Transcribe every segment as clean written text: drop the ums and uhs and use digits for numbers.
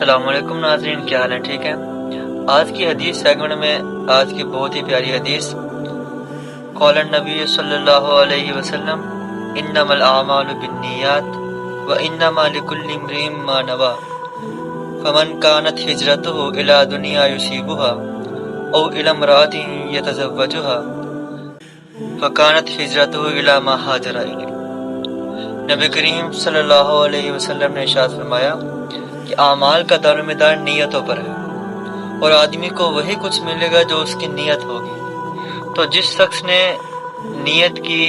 السلام علیکم ناظرین، کیا حال ہے؟ ٹھیک ہے۔ آج کی حدیث سیگمنٹ میں آج کی بہت ہی پیاری حدیث، قول النبی صلی اللہ علیہ وسلم انما الاعمال بالنیات وانما لکل امرئ ما نوى فمن كانت هجرته الى دنیا یصیبها او الى امرأة يتزوجها فكانت هجرته الى ما هاجر الیہ۔ نبی کریم صلی اللہ علیہ وسلم نے ارشاد فرمایا کہ اعمال کا دار و مدار نیتوں پر ہے، اور آدمی کو وہی کچھ ملے گا جو اس کی نیت ہوگی۔ تو جس شخص نے نیت کی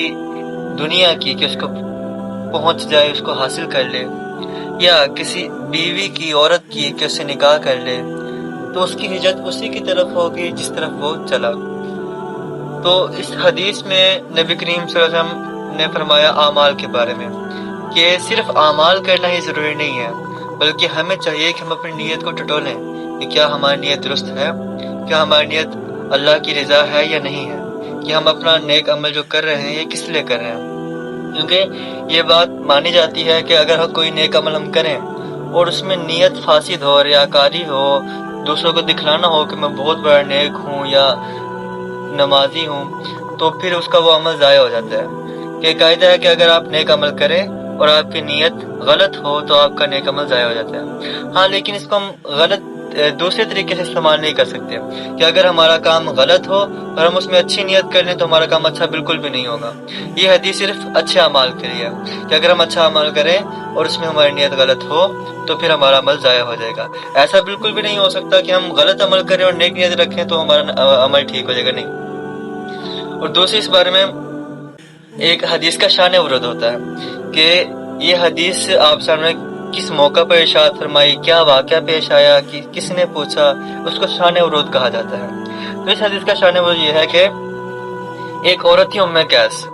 دنیا کی کہ اس کو پہنچ جائے، اس کو حاصل کر لے، یا کسی بیوی کی، عورت کی کہ اس سے نکاح کر لے، تو اس کی ہجرت اسی کی طرف ہوگی جس طرف وہ چلا۔ تو اس حدیث میں نبی کریم صلی اللہ علیہ وسلم نے فرمایا اعمال کے بارے میں کہ صرف اعمال کرنا ہی ضروری نہیں ہے، بلکہ ہمیں چاہیے کہ ہم اپنی نیت کو ٹٹولیں کہ کیا ہماری نیت درست ہے، کیا ہماری نیت اللہ کی رضا ہے یا نہیں ہے، کہ ہم اپنا نیک عمل جو کر رہے ہیں یہ کس لیے کر رہے ہیں۔ کیونکہ یہ بات مانی جاتی ہے کہ اگر کوئی نیک عمل ہم کریں اور اس میں نیت فاسد ہو، ریاکاری ہو، دوسروں کو دکھلانا ہو کہ میں بہت بڑا نیک ہوں یا نمازی ہوں، تو پھر اس کا وہ عمل ضائع ہو جاتا ہے۔ کہ قاعدہ ہے کہ اگر آپ نیک عمل کریں اور آپ کی نیت غلط ہو تو آپ کا نیک عمل ضائع ہو جاتا ہے۔ ہاں، لیکن اس کو ہم غلط دوسرے طریقے سے استعمال نہیں کر سکتے کہ اگر ہمارا کام غلط ہو اور ہم اس میں اچھی نیت کر لیں تو ہمارا کام اچھا بالکل بھی نہیں ہوگا۔ یہ حدیث صرف اچھے اعمال کے لیے ہے کہ اگر ہم اچھا عمل کریں اور اس میں ہماری نیت غلط ہو تو پھر ہمارا عمل ضائع ہو جائے گا۔ ایسا بالکل بھی نہیں ہو سکتا کہ ہم غلط عمل کریں اور نیک نیت رکھیں تو ہمارا عمل ٹھیک ہو جائے گا، نہیں۔ اور دوسری اس بارے میں ایک حدیث کا شان ورود ہوتا ہے کہ یہ حدیث آپ سامنے کس موقع پر ارشاد فرمائی، کیا واقعہ پیش آیا، کہ کس نے پوچھا، اس کو شان ورود کہا جاتا ہے۔ تو اس حدیث کا شان ورود یہ ہے کہ ایک عورت تھی ام قیس،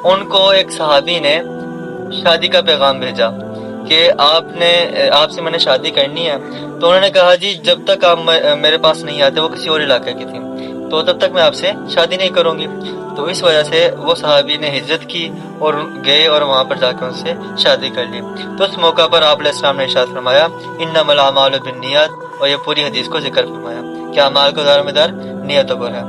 ان کو ایک صحابی نے شادی کا پیغام بھیجا کہ آپ سے میں نے شادی کرنی ہے۔ تو انہوں نے کہا جی جب تک آپ میرے پاس نہیں آتے، وہ کسی اور علاقے کی تھی، تو تب تک میں آپ سے شادی نہیں کروں گی۔ تو اس وجہ سے وہ صحابی نے ہجرت کی اور گئے اور وہاں پر جا کے ان سے شادی کر لی۔ تو اس موقع پر آپ علیہ السلام نے ارشاد فرمایا انما الاعمال بالنیات، اور یہ پوری حدیث کو ذکر فرمایا کہ اعمال کا دار و مدار نیتوں پر ہے۔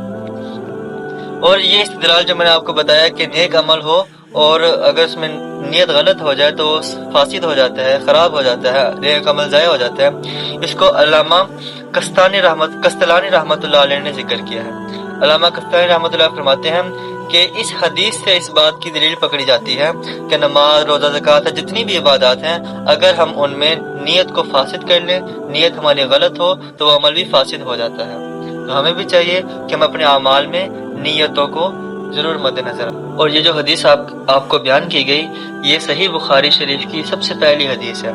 اور یہ استدلال جو میں نے آپ کو بتایا کہ نیک عمل ہو اور اگر اس میں نیت غلط ہو جائے تو فاسد ہو جاتا ہے، خراب ہو جاتا ہے، نیک عمل ضائع ہو جاتا ہے، اس کو علامہ قسطلانی رحمۃ اللہ علیہ نے ذکر کیا ہے۔ علامہ قسطلانی رحمۃ اللہ فرماتے ہیں کہ اس حدیث سے اس بات کی دلیل پکڑی جاتی ہے کہ نماز، روزہ، زکوٰۃ، جتنی بھی عبادات ہیں، اگر ہم ان میں نیت کو فاسد کر لیں، نیت ہماری غلط ہو تو وہ عمل بھی فاسد ہو جاتا ہے۔ تو ہمیں بھی چاہیے کہ ہم اپنے اعمال میں نیتوں کو ضرور مد نظر رکھیں۔ اور یہ جو حدیث آپ کو بیان کی گئی، یہ صحیح بخاری شریف کی سب سے پہلی حدیث ہے،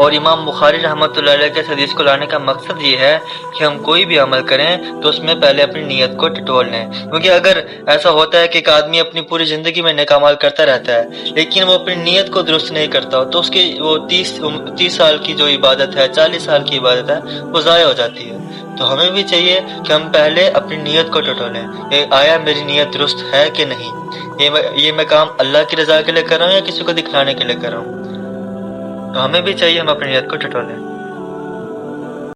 اور امام بخاری رحمۃ اللہ علیہ کے اس حدیث کو لانے کا مقصد یہ ہے کہ ہم کوئی بھی عمل کریں تو اس میں پہلے اپنی نیت کو ٹٹول لیں۔ کیونکہ اگر ایسا ہوتا ہے کہ ایک آدمی اپنی پوری زندگی میں نیک اعمال کرتا رہتا ہے لیکن وہ اپنی نیت کو درست نہیں کرتا تو اس کی وہ 30 سال کی جو عبادت ہے، 40 سال کی عبادت ہے، وہ ضائع ہو جاتی ہے۔ تو ہمیں بھی چاہیے کہ ہم پہلے اپنی نیت کو ٹٹولیں کہ آیا میری نیت درست ہے کہ نہیں، یہ میں کام اللہ کی رضا کے لیے کر رہا ہوں یا کسی کو دکھلانے کے لیے کر رہا ہوں۔ تو ہمیں بھی چاہیے ہم اپنی نیت کو ٹٹولیں۔